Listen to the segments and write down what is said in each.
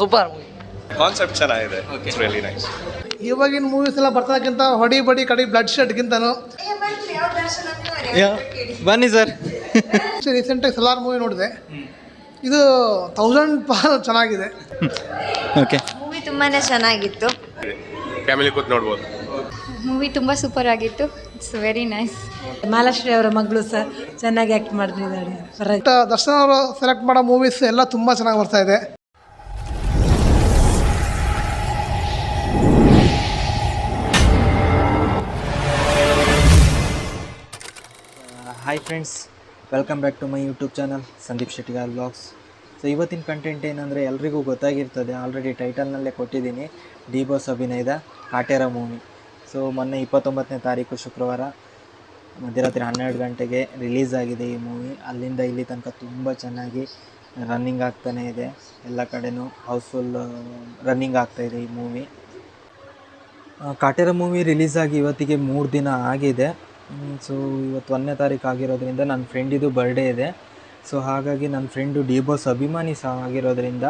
Super concept ಚೆನ್ನಾಗಿದೆ. It's really nice. ಇವಾಗಿನ movies ಎಲ್ಲ ಬರ್ತದಕ್ಕಿಂತ ಹೊಡಿ ಬಡಿ ಕಡೆ ಬ್ಲಡ್ ಶೆಡ್ಗಿಂತನೂ ಬನ್ನಿ ಸರ್. ರೀಸೆಂಟಾಗಿ ಸಲಾರ್ ಮೂವಿ ನೋಡಿದೆ, ಇದು 1000 ಪಾಲು ಚೆನ್ನಾಗಿದೆ. ಓಕೆ, ಮೂವಿ ತುಂಬಾ ಚೆನ್ನಾಗಿತ್ತು. ಫ್ಯಾಮಿಲಿ ಕೂತ್ ನೋಡ್ಬೋದು. ಮೂವಿ ತುಂಬ ಸೂಪರ್ ಆಗಿತ್ತು. It's very nice. ಮಾಲಾಶ್ರೀ ಅವರ ಮಗಳು ಸಹ ಚೆನ್ನಾಗಿ ಆ್ಯಕ್ಟ್ ಮಾಡ್ತಿದ್ದಾಳೆ. ದರ್ಶನ್ ಅವರು ಸೆಲೆಕ್ಟ್ ಮಾಡೋ ಮೂವೀಸ್ ಎಲ್ಲ ತುಂಬ ಚೆನ್ನಾಗಿ ಬರ್ತಾ ಇದೆ. Hi friends, welcome back to my YouTube channel Sandeep Shettigar vlogs. So ಇವತ್ತಿನ ಕಂಟೆಂಟ್ ಏನಂದರೆ ಎಲ್ರಿಗೂ ಗೊತ್ತಾಗಿರ್ತದೆ, ಆಲ್ರೆಡಿ ಟೈಟಲ್ನಲ್ಲೇ ಕೊಟ್ಟಿದ್ದೀನಿ, ಡಿ ಬಾಸ್ ಅಭಿನಯದ ಕಾಟೇರ ಮೂವಿ. ಸೊ ಮೊನ್ನೆ 29ನೇ ತಾರೀಕು ಶುಕ್ರವಾರ ಮಧ್ಯರಾತ್ರಿ 12 ಗಂಟೆಗೆ ರಿಲೀಸ್ ಆಗಿದೆ ಈ ಮೂವಿ. ಅಲ್ಲಿಂದ ಇಲ್ಲಿ ತನಕ ತುಂಬ ಚೆನ್ನಾಗಿ ರನ್ನಿಂಗ್ ಆಗ್ತಾನೇ ಇದೆ, ಎಲ್ಲ ಕಡೆನೂ ಹೌಸ್ಫುಲ್ ರನ್ನಿಂಗ್ ಆಗ್ತಾಯಿದೆ ಈ ಮೂವಿ. ಕಾಟೇರ ಮೂವಿ ರಿಲೀಸ್ ಆಗಿ ಇವತ್ತಿಗೆ 3 ದಿನ ಆಗಿದೆ. ಸೊ ಇವತ್ತು 1ನೇ ತಾರೀಕು ಆಗಿರೋದ್ರಿಂದ ನನ್ನ ಫ್ರೆಂಡಿದು ಬರ್ಡೇ ಇದೆ. ಸೊ ಹಾಗಾಗಿ ನನ್ನ ಫ್ರೆಂಡು ಡಿ ಬಾಸ್ ಅಭಿಮಾನಿ ಸಹ ಆಗಿರೋದ್ರಿಂದ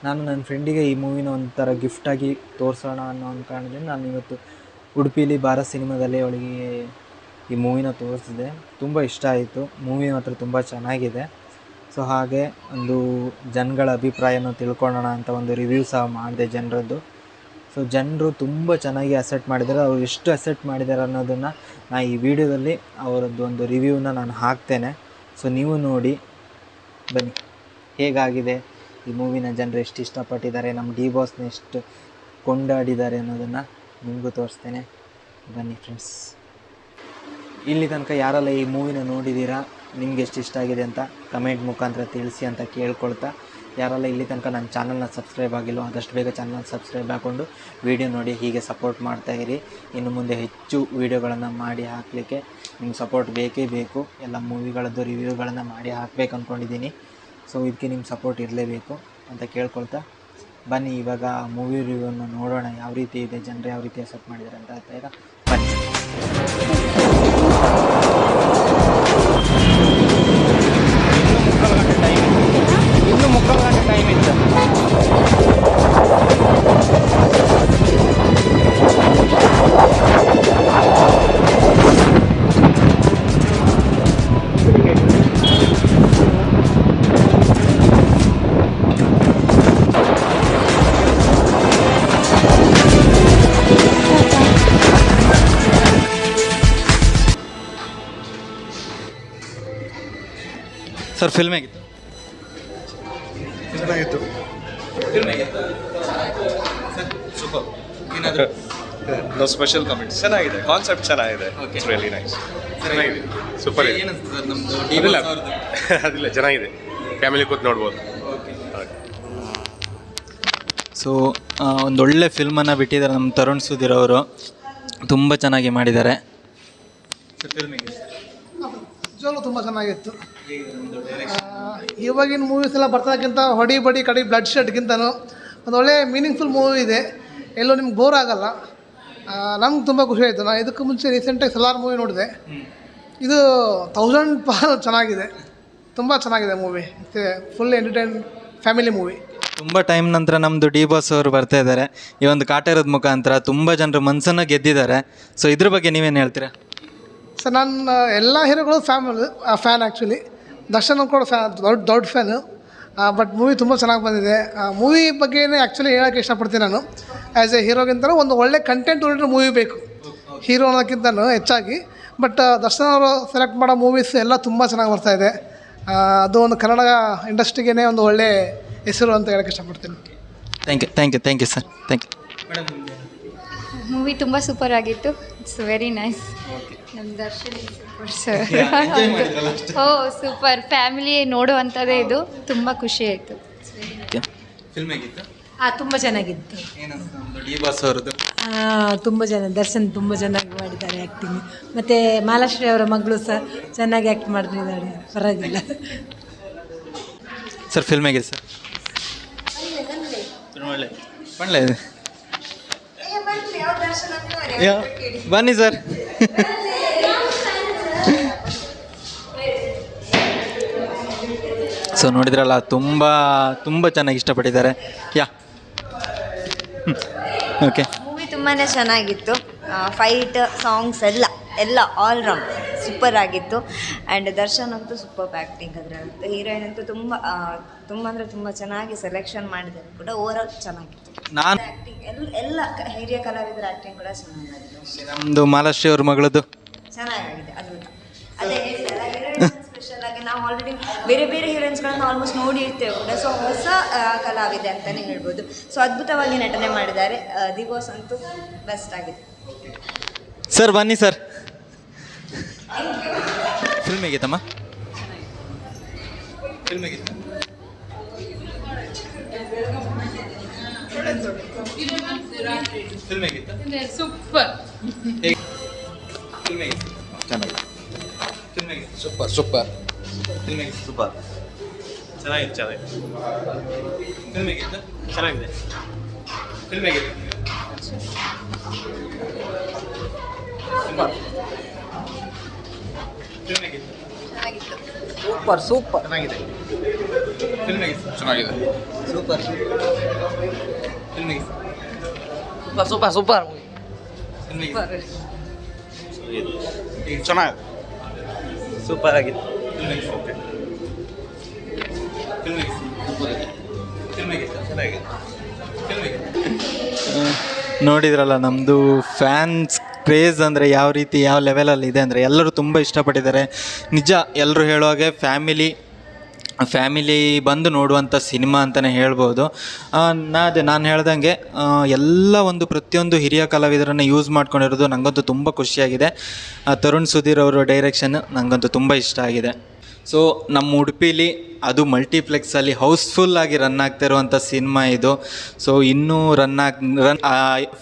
ನಾನು ನನ್ನ ಫ್ರೆಂಡಿಗೆ ಈ ಮೂವಿನ ಒಂಥರ ಗಿಫ್ಟಾಗಿ ತೋರಿಸೋಣ ಅನ್ನೋ ಒಂದು ಕಾರಣದಿಂದ ನಾನು ಇವತ್ತು ಉಡುಪಿಲಿ ಭಾರತ್ ಸಿನಿಮಾದಲ್ಲಿ ಅವಳಿಗೆ ಈ ಮೂವಿನ ತೋರಿಸಿದೆ. ತುಂಬ ಇಷ್ಟ ಆಯಿತು, ಮೂವಿ ಮಾತ್ರ ತುಂಬ ಚೆನ್ನಾಗಿದೆ. ಸೊ ಹಾಗೆ ಒಂದು ಜನಗಳ ಅಭಿಪ್ರಾಯನ ತಿಳ್ಕೊಳ್ಳೋಣ ಅಂತ ಒಂದು ರಿವ್ಯೂ ಸಹ ಮಾಡಿದೆ ಜನರದ್ದು. ಸೊ ಜನರು ತುಂಬ ಚೆನ್ನಾಗಿ ಅಸೆಪ್ಟ್ ಮಾಡಿದ್ದಾರೆ. ಅವರು ಎಷ್ಟು ಅಸೆಪ್ಟ್ ಮಾಡಿದ್ದಾರೆ ಅನ್ನೋದನ್ನು ನಾನು ಈ ವಿಡಿಯೋದಲ್ಲಿ ಅವರದ್ದು ಒಂದು ರಿವ್ಯೂನ ನಾನು ಹಾಕ್ತೇನೆ. ಸೊ ನೀವು ನೋಡಿ ಬನ್ನಿ, ಹೇಗಾಗಿದೆ ಈ ಮೂವಿನ, ಜನರು ಎಷ್ಟು ಇಷ್ಟಪಟ್ಟಿದ್ದಾರೆ, ನಮ್ಮ ಡಿ ಬಾಸ್ನ ಎಷ್ಟು ಕೊಂಡಾಡಿದ್ದಾರೆ ಅನ್ನೋದನ್ನು ನಿಮಗೂ ತೋರಿಸ್ತೇನೆ. ಬನ್ನಿ ಫ್ರೆಂಡ್ಸ್. ಇಲ್ಲಿ ತನಕ ಯಾರೆಲ್ಲ ಈ ಮೂವಿನ ನೋಡಿದ್ದೀರಾ, ನಿಮ್ಗೆ ಎಷ್ಟು ಇಷ್ಟ ಆಗಿದೆ ಅಂತ ಕಮೆಂಟ್ ಮುಖಾಂತರ ತಿಳಿಸಿ ಅಂತ ಕೇಳ್ಕೊಳ್ತಾ, ಯಾರೆಲ್ಲ ಇಲ್ಲಿ ತನಕ ನನ್ನ ಚಾನಲ್ನ ಸಬ್ಸ್ಕ್ರೈಬ್ ಆಗಿಲ್ಲ ಆದಷ್ಟು ಬೇಗ ಚಾನಲ್ ಸಬ್ಸ್ಕ್ರೈಬ್ ಹಾಕ್ಕೊಂಡು ವಿಡಿಯೋ ನೋಡಿ ಹೀಗೆ ಸಪೋರ್ಟ್ ಮಾಡ್ತಾಯಿರಿ. ಇನ್ನು ಮುಂದೆ ಹೆಚ್ಚು ವೀಡಿಯೋಗಳನ್ನು ಮಾಡಿ ಹಾಕಲಿಕ್ಕೆ ನಿಮ್ಗೆ ಸಪೋರ್ಟ್ ಬೇಕೇ ಬೇಕು. ಎಲ್ಲ ಮೂವಿಗಳದ್ದು ರಿವ್ಯೂಗಳನ್ನು ಮಾಡಿ ಹಾಕಬೇಕು ಅಂದ್ಕೊಂಡಿದ್ದೀನಿ. ಸೊ ಇದಕ್ಕೆ ನಿಮ್ಮ ಸಪೋರ್ಟ್ ಇರಲೇಬೇಕು ಅಂತ ಕೇಳ್ಕೊಳ್ತಾ ಬನ್ನಿ ಇವಾಗ ಮೂವಿ ರಿವ್ಯೂವನ್ನು ನೋಡೋಣ, ಯಾವ ರೀತಿ ಇದೆ, ಜನರು ಯಾವ ರೀತಿ ಅಕ್ಸೆಪ್ಟ್ ಮಾಡಿದ್ದಾರೆ ಅಂತ ಹೇಳ್ತಾ ಈಗ ಬನ್ನಿ. ಇನ್ನು 3 ಗಂಟೆ ಟೈಮ್ ಇತ್ತು. ಸರ್ ಫಿಲ್ಮ್ ಹೇಗಿತ್ತು? ಚೆನ್ನಾಗಿತ್ತು. ಸೂಪರ್. ಏನಾದರೂ ನೋ ಸ್ಪೆಷಲ್ ಕಮೆಂಟ್ಸ್. ಚೆನ್ನಾಗಿದೆ, ಕಾನ್ಸೆಪ್ಟ್ ಚೆನ್ನಾಗಿದೆ. It's really nice. ಚೆನ್ನಾಗಿದೆ, ಸೂಪರ್ ಇದೆ. ಏನಿಸ್ತದೆ ಸರ್ ನಮ್ಮದು ಅದಿಲ್ಲ, ಚೆನ್ನಾಗಿದೆ, ಫ್ಯಾಮಿಲಿ ಕೂತ್ ನೋಡ್ಬೋದು. ಸೊ ಒಂದೊಳ್ಳೆ ಫಿಲ್ಮನ್ನು ಬಿಟ್ಟಿದ್ದಾರೆ ನಮ್ಮ ತರುಣ್ ಸುಧೀರ್ ಅವರು, ತುಂಬ ಚೆನ್ನಾಗಿ ಮಾಡಿದ್ದಾರೆ. ನಿಜವಾಗ್ಲೂ ತುಂಬ ಚೆನ್ನಾಗಿತ್ತು. ಇವಾಗಿನ ಮೂವೀಸ್ ಎಲ್ಲ ಬರ್ತದಕ್ಕಿಂತ ಹೊಡಿ ಬಡಿ ಕಡೆ ಬ್ಲಡ್ ಶೆಡ್ಗಿಂತನೂ ಒಂದು ಒಳ್ಳೆ ಮೀನಿಂಗ್ಫುಲ್ ಮೂವಿ ಇದೆ, ಎಲ್ಲೋ ನಿಮ್ಗೆ ಬೋರ್ ಆಗಲ್ಲ. ನಮ್ಗೆ ತುಂಬ ಖುಷಿ ಆಯಿತು. ನಾನು ಇದಕ್ಕೂ ಮುಂಚೆ ರೀಸೆಂಟಾಗಿ ಸಲಾರ್ ಮೂವಿ ನೋಡಿದೆ, ಇದು 1000 ಪಾಲು ಚೆನ್ನಾಗಿದೆ, ತುಂಬ ಚೆನ್ನಾಗಿದೆ movie. Full entertain family movie. ತುಂಬ ಟೈಮ್ ನಂತರ ನಮ್ಮದು ಡಿ ಬಾಸ್ ಅವರು ಬರ್ತಾ ಇದ್ದಾರೆ ಈ ಒಂದು ಕಾಟೇರದ ಮುಖಾಂತರ. ತುಂಬ ಜನರು ಮನಸ್ಸನ್ನು ಗೆದ್ದಿದ್ದಾರೆ. ಸೊ ಇದ್ರ ಬಗ್ಗೆ ನೀವೇನು ಹೇಳ್ತೀರಾ? ಸರ್ ನಾನು ಎಲ್ಲ ಹೀರೋಗಳು ಫ್ಯಾನ್ ಆ್ಯಕ್ಚುಲಿ. ದರ್ಶನ್ ಕೂಡ ದೊಡ್ಡ ಫ್ಯಾನು. ಬಟ್ ಮೂವಿ ತುಂಬ ಚೆನ್ನಾಗಿ ಬಂದಿದೆ. ಮೂವಿ ಬಗ್ಗೆನೇ ಆ್ಯಕ್ಚುಲಿ ಹೇಳೋಕ್ಕೆ ಇಷ್ಟಪಡ್ತೀನಿ ನಾನು. ಆ್ಯಸ್ ಎ ಹೀರೋಗಿಂತಲೂ ಒಂದು ಒಳ್ಳೆ ಕಂಟೆಂಟ್ ಓರಿಯೆಂಟೆಡ್ ಮೂವಿ ಬೇಕು ಹೀರೋ ಅನ್ನೋಕ್ಕಿಂತಲೂ ಹೆಚ್ಚಾಗಿ. ಬಟ್ ದರ್ಶನ್ ಅವರು ಸೆಲೆಕ್ಟ್ ಮಾಡೋ ಮೂವೀಸ್ ಎಲ್ಲ ತುಂಬ ಚೆನ್ನಾಗಿ ಬರ್ತಾಯಿದೆ. ಅದು ಒಂದು ಕನ್ನಡ ಇಂಡಸ್ಟ್ರಿಗೇ ಒಂದು ಒಳ್ಳೆ ಹೆಸರು ಅಂತ ಹೇಳೋಕ್ಕೆ ಇಷ್ಟಪಡ್ತೀನಿ. Thank you sir. Thank you. Movie ತುಂಬ ಸೂಪರ್ ಆಗಿತ್ತು. It's very nice. ನಮ್ಮ Darshan sir oh super, family ನೋಡುವಂಥದ್ದೇ ಇದು. ತುಂಬ ಖುಷಿ ಆಯಿತು. ಫಿಲ್ಮ್ ಹೇಗಿತ್ತು? ತುಂಬ ಚೆನ್ನಾಗಿತ್ತು. ಡಿ ಬಾಸ್ ಅವರದ್ದು ತುಂಬ ದರ್ಶನ್ ತುಂಬ ಚೆನ್ನಾಗಿ ಮಾಡಿದ್ದಾರೆ ಆ್ಯಕ್ಟಿಂಗ್. ಮತ್ತು ಮಾಲಾಶ್ರೀ ಅವರ ಮಗಳು ಸಹ ಚೆನ್ನಾಗಿ ಆ್ಯಕ್ಟ್ ಮಾಡ್ತಿದ್ದಾಳೆ, ಪರವಾಗಿಲ್ಲ. ಸರ್ ಫಿಲ್ಮ್ ಹೇಗಿದೆ ಸರ್? ಒಳ್ಳೆ ಇದೆ. ಬನ್ನಿ ಸರ್. ಸೊ ನೋಡಿದ್ರಲ್ಲ, ತುಂಬ ತುಂಬ ಚೆನ್ನಾಗಿ ಇಷ್ಟಪಟ್ಟಿದ್ದಾರೆ. ಯಾ ಓಕೆ. ಮೂವಿ ತುಂಬಾ ಚೆನ್ನಾಗಿತ್ತು. ಫೈಟ್, ಸಾಂಗ್ಸ್ ಎಲ್ಲ ಆಲ್ ರೌಂಡ್ ಸೂಪರ್ ಆಗಿತ್ತು. ಆ್ಯಂಡ್ ದರ್ಶನ್ ಅಂತೂ ಸೂಪರ್ ಆ್ಯಕ್ಟಿಂಗ್ ಅದರಲ್ಲಂತೂ. ಹೀರೋಯಿನ್ ಅಂತೂ ತುಂಬ ಅಂದರೆ ತುಂಬ ಚೆನ್ನಾಗಿ ಸೆಲೆಕ್ಷನ್ ಮಾಡಿದ್ದಾರೆ ಕೂಡ. ಓವರಾಲ್ ಚೆನ್ನಾಗಿತ್ತು. ನಾನು ಆ್ಯಕ್ಟಿಂಗ್ ಎಲ್ಲ ಹಿರಿಯ ಕಲಾವಿದರ ಆ್ಯಕ್ಟಿಂಗ್ ಕೂಡ ಚೆನ್ನಾಗಿದೆ. ನಮ್ಮದು ಮಾಲಾಶ್ರೀ ಅವ್ರ ಮಗಳದ್ದು ಚೆನ್ನಾಗಿದೆ ಅದು. ಅದೇ ಹೀರೋಯಿನ್ ಸ್ಪೆಷಲ್ ಆಗಿ ನಾವು ಆಲ್ರೆಡಿ ಬೇರೆ ಬೇರೆ ಹೀರೋಯಿನ್ಸ್ಗಳನ್ನು ಆಲ್ಮೋಸ್ಟ್ ನೋಡಿ ಇರ್ತೇವೆ ಕೂಡ. ಸೊ ಹೊಸ ಕಲಾವಿದೆ ಅಂತಲೇ ಹೇಳ್ಬೋದು. ಸೊ ಅದ್ಭುತವಾಗಿ ನಟನೆ ಮಾಡಿದ್ದಾರೆ. ದಿ ಬಾಸ್ ಅಂತೂ ಬೆಸ್ಟ್ ಆಗಿದೆ. ಸರ್ ಬನ್ನಿ ಸರ್. ಫಿಲ್ಮ್ ಹೇಗಿತ್ತಮ್ಮ? ಫಿಲ್ಮ್ ಹೇಗಿತ್ತು? ಫಿಲ್ಮ್ ಹೇಗಿತ್ತು? ಸೂಪರ್. ಫಿಲ್ಮ್ ಹೇಗಿತ್ತು? ಚೆನ್ನಾಗಿದೆ. ಫಿಲ್ಮ್ ಹೇಗಿತ್ತು? ಸೂಪರ್. ಫಿಲ್ಮ್ ಹೇಗಿತ್ತು? ಸೂಪರ್. ಚೆನ್ನಾಗಿತ್ತು. ಫಿಲ್ಮ್ ಹೇಗಿತ್ತು? ಚೆನ್ನಾಗಿದೆ. ಫಿಲ್ಮ್ ಹೇಗಿತ್ತು? ಫಿಲ್ಮ್ ಹೇಗಿತ್ತು? ಸೂಪರ್. ಚೆನ್ನಾಗಿದೆ. ಫಿಲ್ಮ್ ಹೇಗಿತ್ತು? ಚೆನ್ನಾಗಿದೆ. ಸೂಪರ್. ಫಿಲ್ಮ್ ಹೇಗಿತ್ತು? ಸೂಪರ್. ಫಿಲ್ಮ್ ಹೇಗಿತ್ತು? ಚೆನ್ನಾಗಿದೆ. ಸೂಪರ್ ಆಗಿತ್ತು. ಫಿಲ್ಮ್ ಹೇಗಿತ್ತು? ಓಕೆ. ಫಿಲ್ಮ್ ಹೇಗಿತ್ತು? ಫಿಲ್ಮ್ ಹೇಗಿತ್ತು? ಚೆನ್ನಾಗಿದೆ. ಫಿಲ್ಮ್ ಹೇಗಿತ್ತು? ನೋಡಿದ್ರಲ್ಲ, ನಮ್ಮದು ಫ್ಯಾನ್ಸ್ ಕ್ರೇಜ್ ಅಂದರೆ ಯಾವ ರೀತಿ, ಯಾವ ಲೆವೆಲಲ್ಲಿ ಇದೆ ಅಂದರೆ ಎಲ್ಲರೂ ತುಂಬ ಇಷ್ಟಪಟ್ಟಿದ್ದಾರೆ. ನಿಜ, ಎಲ್ಲರೂ ಹೇಳೋ ಹಾಗೆ ಫ್ಯಾಮಿಲಿ ಬಂದು ನೋಡುವಂಥ ಸಿನಿಮಾ ಅಂತಲೇ ಹೇಳ್ಬೋದು. ನಾನು ಹೇಳ್ದಂಗೆ ಎಲ್ಲ ಪ್ರತಿಯೊಂದು ಹಿರಿಯ ಕಲಾವಿದರನ್ನು ಯೂಸ್ ಮಾಡ್ಕೊಂಡಿರೋದು ನನಗಂತೂ ತುಂಬ ಖುಷಿಯಾಗಿದೆ. ತರುಣ್ ಸುಧೀರ್ ಅವರ ಡೈರೆಕ್ಷನ್ ನನಗಂತೂ ತುಂಬ ಇಷ್ಟ ಆಗಿದೆ. ಸೊ ನಮ್ಮ ಉಡುಪಿಲಿ ಅದು ಮಲ್ಟಿಪ್ಲೆಕ್ಸಲ್ಲಿ ಹೌಸ್ಫುಲ್ಲಾಗಿ ರನ್ ಆಗ್ತಿರುವಂಥ ಸಿನಿಮಾ ಇದು. ಸೊ ಇನ್ನೂ ರನ್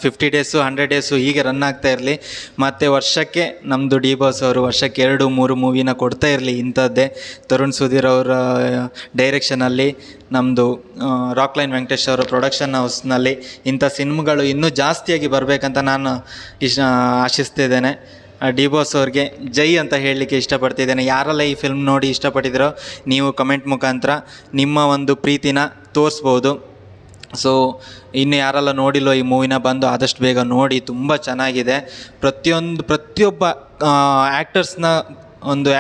50 ಡೇಸು 100 ಡೇಸು ಹೀಗೆ ರನ್ ಆಗ್ತಾ ಇರಲಿ. ಮತ್ತು ವರ್ಷಕ್ಕೆ ನಮ್ಮದು ಡಿ ಬಾಸ್ ಅವರು ವರ್ಷಕ್ಕೆ 2-3 ಮೂವಿನ ಕೊಡ್ತಾ ಇರಲಿ. ಇಂಥದ್ದೇ ತರುಣ್ ಸುಧೀರ್ ಅವರ ಡೈರೆಕ್ಷನಲ್ಲಿ ನಮ್ಮದು ರಾಕ್ಲೈನ್ ವೆಂಕಟೇಶ್ ಅವರ ಪ್ರೊಡಕ್ಷನ್ ಹೌಸ್ನಲ್ಲಿ ಇಂಥ ಸಿನಿಮಾಗಳು ಇನ್ನೂ ಜಾಸ್ತಿಯಾಗಿ ಬರಬೇಕಂತ ನಾನು ಆಶಿಸ್ತಿದ್ದೇನೆ. ಡಿ ಬಾಸ್ ಅವ್ರಿಗೆ ಜೈ ಅಂತ ಹೇಳಲಿಕ್ಕೆ ಇಷ್ಟಪಡ್ತಿದ್ದೇನೆ. ಯಾರೆಲ್ಲ ಈ ಫಿಲ್ಮ್ ನೋಡಿ ಇಷ್ಟಪಟ್ಟಿದ್ದೀರೋ ನೀವು ಕಮೆಂಟ್ ಮುಖಾಂತರ ನಿಮ್ಮ ಪ್ರೀತಿನ ತೋರಿಸ್ಬೋದು. ಸೊ ಇನ್ನು ಯಾರೆಲ್ಲ ನೋಡಿಲ್ಲೋ ಈ ಮೂವಿನ ಬಂದು ಆದಷ್ಟು ಬೇಗ ನೋಡಿ. ತುಂಬ ಚೆನ್ನಾಗಿದೆ. ಪ್ರತಿಯೊಬ್ಬ ಆ್ಯಕ್ಟರ್ಸ್ನ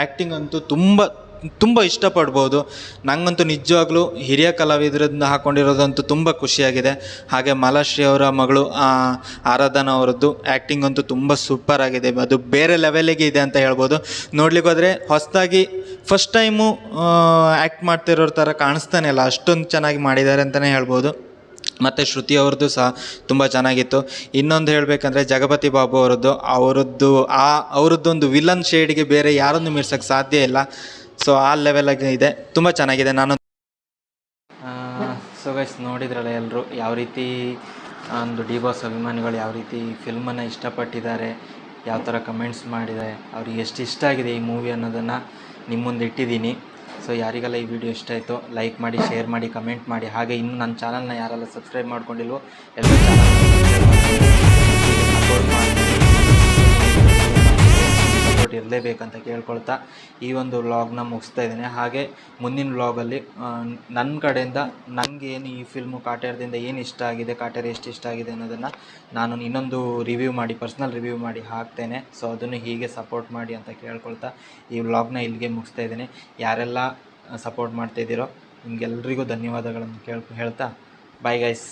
ಆ್ಯಕ್ಟಿಂಗ್ ಅಂತೂ ತುಂಬ ಇಷ್ಟಪಡ್ಬೋದು. ನನಗಂತೂ ನಿಜವಾಗ್ಲೂ ಹಿರಿಯ ಕಲಾವಿದರಿಂದ ಹಾಕ್ಕೊಂಡಿರೋದಂತೂ ತುಂಬ ಖುಷಿಯಾಗಿದೆ. ಹಾಗೆ ಮಾಲಾಶ್ರೀ ಅವರ ಮಗಳು ಆರಾಧನಾ ಅವರದ್ದು ಆ್ಯಕ್ಟಿಂಗ್ ಅಂತೂ ತುಂಬ ಸೂಪರ್ ಆಗಿದೆ. ಅದು ಬೇರೆ ಲೆವೆಲಿಗೆ ಇದೆ ಅಂತ ಹೇಳ್ಬೋದು. ನೋಡ್ಲಿಕ್ಕೆ ಹೋದರೆ ಹೊಸದಾಗಿ ಫಸ್ಟ್ ಟೈಮು ಆ್ಯಕ್ಟ್ ಮಾಡ್ತಿರೋರ ಥರ ಕಾಣಿಸ್ತಾನೆ ಇಲ್ಲ, ಅಷ್ಟೊಂದು ಚೆನ್ನಾಗಿ ಮಾಡಿದ್ದಾರೆ ಅಂತಲೇ ಹೇಳ್ಬೋದು. ಮತ್ತು ಶ್ರುತಿ ಅವ್ರದ್ದು ಸಹ ತುಂಬ ಚೆನ್ನಾಗಿತ್ತು. ಇನ್ನೊಂದು ಹೇಳಬೇಕಂದ್ರೆ ಜಗಪತಿ ಬಾಬು ಅವರದ್ದೊಂದು ವಿಲನ್ ಶೇಡ್ಗೆ ಬೇರೆ ಯಾರನ್ನು ಮೀರ್ಸೋಕ್ಕೆ ಸಾಧ್ಯ ಇಲ್ಲ. ಸೊ ಆ ಲೆವೆಲಾಗಿ ಇದೆ, ತುಂಬ ಚೆನ್ನಾಗಿದೆ. ಸೊ ಗೈಸ್, ನೋಡಿದ್ರಲ್ಲ ಎಲ್ಲರೂ ಯಾವ ರೀತಿ ಡಿ ಬಾಸ್ ಅಭಿಮಾನಿಗಳು ಯಾವ ರೀತಿ ಫಿಲ್ಮನ್ನು ಇಷ್ಟಪಟ್ಟಿದ್ದಾರೆ, ಯಾವ ಥರ ಕಮೆಂಟ್ಸ್ ಮಾಡಿದ್ದಾರೆ, ಅವ್ರಿಗೆ ಎಷ್ಟು ಇಷ್ಟ ಆಗಿದೆ ಈ ಮೂವಿ ಅನ್ನೋದನ್ನು ನಿಮ್ಮ ಮುಂದೆ ಇಟ್ಟಿದ್ದೀನಿ. ಸೊ ಯಾರಿಗೆಲ್ಲ ಈ ವಿಡಿಯೋ ಇಷ್ಟ ಆಯಿತು ಲೈಕ್ ಮಾಡಿ, ಶೇರ್ ಮಾಡಿ, ಕಮೆಂಟ್ ಮಾಡಿ. ಹಾಗೆ ಇನ್ನೂ ನನ್ನ ಚಾನಲ್ನ ಯಾರೆಲ್ಲ ಸಬ್ಸ್ಕ್ರೈಬ್ ಮಾಡ್ಕೊಂಡಿಲ್ವೋ ಎಲ್ಲ ಸಪೋರ್ಟ್ ಇರಲೇಬೇಕಂತ ಕೇಳ್ಕೊಳ್ತಾ ಈ ವ್ಲಾಗ್ನ ಮುಗಿಸ್ತಾ ಇದ್ದೀನಿ. ಹಾಗೆ ಮುಂದಿನ ವ್ಲಾಗಲ್ಲಿ ನನ್ನ ಕಡೆಯಿಂದ ನನಗೇನು ಈ ಫಿಲ್ಮು ಕಾಟೇರದಿಂದ ಏನು ಇಷ್ಟ ಆಗಿದೆ, ಕಾಟೇರ ಎಷ್ಟು ಇಷ್ಟ ಆಗಿದೆ ಅನ್ನೋದನ್ನು ನಾನು ಇನ್ನೊಂದು ಪರ್ಸ್ನಲ್ ರಿವ್ಯೂ ಮಾಡಿ ಹಾಕ್ತೇನೆ. ಸೊ ಅದನ್ನು ಹೀಗೆ ಸಪೋರ್ಟ್ ಮಾಡಿ ಅಂತ ಕೇಳ್ಕೊಳ್ತಾ ಈ ವ್ಲಾಗ್ನ ಇಲ್ಲಿಗೆ ಮುಗಿಸ್ತಾ ಇದ್ದೀನಿ. ಯಾರೆಲ್ಲ ಸಪೋರ್ಟ್ ಮಾಡ್ತಾಯಿದ್ದೀರೋ ನಿಮಗೆಲ್ರಿಗೂ ಧನ್ಯವಾದಗಳನ್ನು ಹೇಳ್ತಾ ಬಾಯ್ ಗೈಸ್.